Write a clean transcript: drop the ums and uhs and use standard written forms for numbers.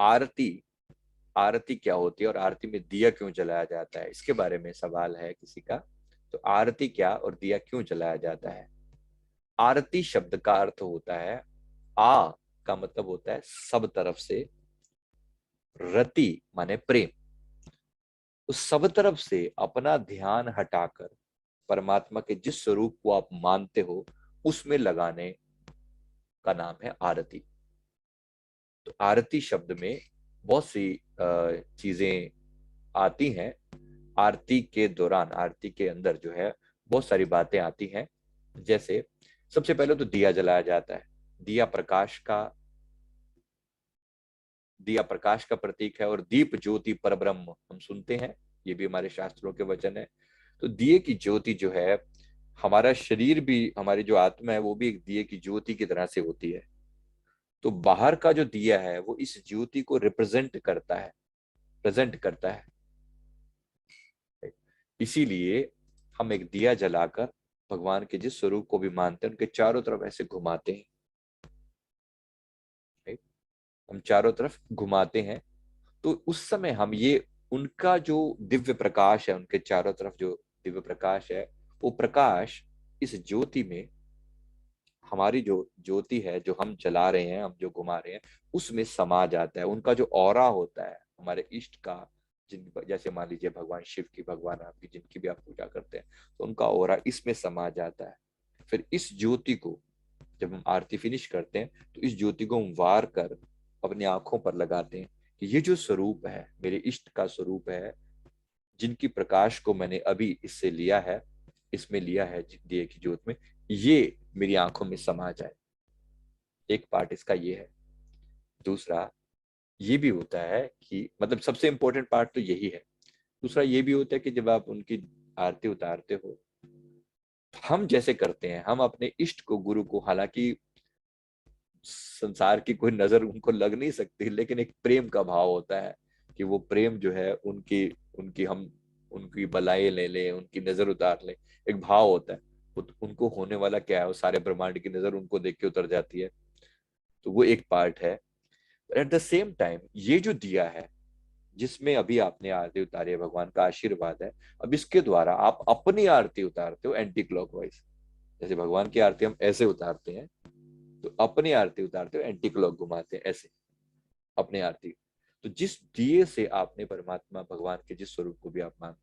आरती, आरती क्या होती है और आरती में दिया क्यों जलाया जाता है, इसके बारे में सवाल है किसी का। तो आरती क्या और दिया क्यों जलाया जाता है। आरती शब्द का अर्थ होता है, आ का मतलब होता है सब तरफ से, रति माने प्रेम। तो सब तरफ से अपना ध्यान हटाकर परमात्मा के जिस स्वरूप को आप मानते हो उसमें लगाने का नाम है आरती। तो आरती शब्द में बहुत सी चीजें आती हैं। आरती के दौरान, आरती के अंदर जो है बहुत सारी बातें आती हैं। जैसे सबसे पहले तो दिया जलाया जाता है। दिया प्रकाश का, दिया प्रकाश का प्रतीक है, और दीप ज्योति परब्रह्म हम सुनते हैं, ये भी हमारे शास्त्रों के वचन है। तो दिए की ज्योति जो है, हमारा शरीर भी, हमारी जो आत्मा है वो भी एक दिए की ज्योति की तरह से होती है। तो बाहर का जो दिया है वो इस ज्योति को रिप्रेजेंट करता है, प्रेजेंट करता है। इसीलिए हम एक दिया जलाकर भगवान के जिस स्वरूप को भी मानते हैं उनके चारों तरफ ऐसे घुमाते हैं। हम चारों तरफ घुमाते हैं, तो उस समय हम ये, उनका जो दिव्य प्रकाश है, उनके चारों तरफ जो दिव्य प्रकाश है, वो प्रकाश इस ज्योति में, हमारी जो ज्योति है जो हम जला रहे हैं, हम जो घुमा रहे हैं, उसमें समा जाता है। उनका जो ऑरा होता है हमारे इष्ट का, जिन जैसे मान लीजिए भगवान शिव की, भगवान आपकी जिनकी भी आप पूजा करते हैं, तो उनका ऑरा इसमें समा जाता है। फिर इस ज्योति को जब हम आरती फिनिश करते हैं तो इस ज्योति को हम वार कर अपनी आंखों पर लगाते हैं कि ये जो स्वरूप है मेरे इष्ट का स्वरूप है, जिनकी प्रकाश को मैंने अभी इससे लिया है, इसमें लिया है दिए की ज्योत में, ये मेरी आंखों में समा जाए। एक पार्ट इसका ये है। दूसरा ये भी होता है कि, मतलब सबसे इंपॉर्टेंट पार्ट तो यही है। दूसरा ये भी होता है कि जब आप उनकी आरती उतारते हो, हम जैसे करते हैं, हम अपने इष्ट को, गुरु को, हालांकि संसार की कोई नजर उनको लग नहीं सकती, लेकिन एक प्रेम का भाव होता है कि वो प्रेम जो है उनकी, उनकी हम उनकी बलाएं ले लें, उनकी नजर उतार लें, एक भाव होता है। उनको होने वाला क्या है, वो सारे ब्रह्मांड की नजर उनको देख के उतर जाती है। तो वो एक पार्ट है। एट द सेम टाइम ये जो दिया है जिसमें अभी आपने आरती उतारी है, भगवान का आशीर्वाद है, अब इसके द्वारा आप अपनी आरती उतारते हो एंटी क्लॉकवाइज। जैसे भगवान की आरती हम ऐसे उतारते हैं, तो अपनी आरती उतारते हो एंटी क्लॉक घुमाते हैं ऐसे अपनी आरती। तो जिस दिए से आपने परमात्मा भगवान के जिस स्वरूप को भी आप मानते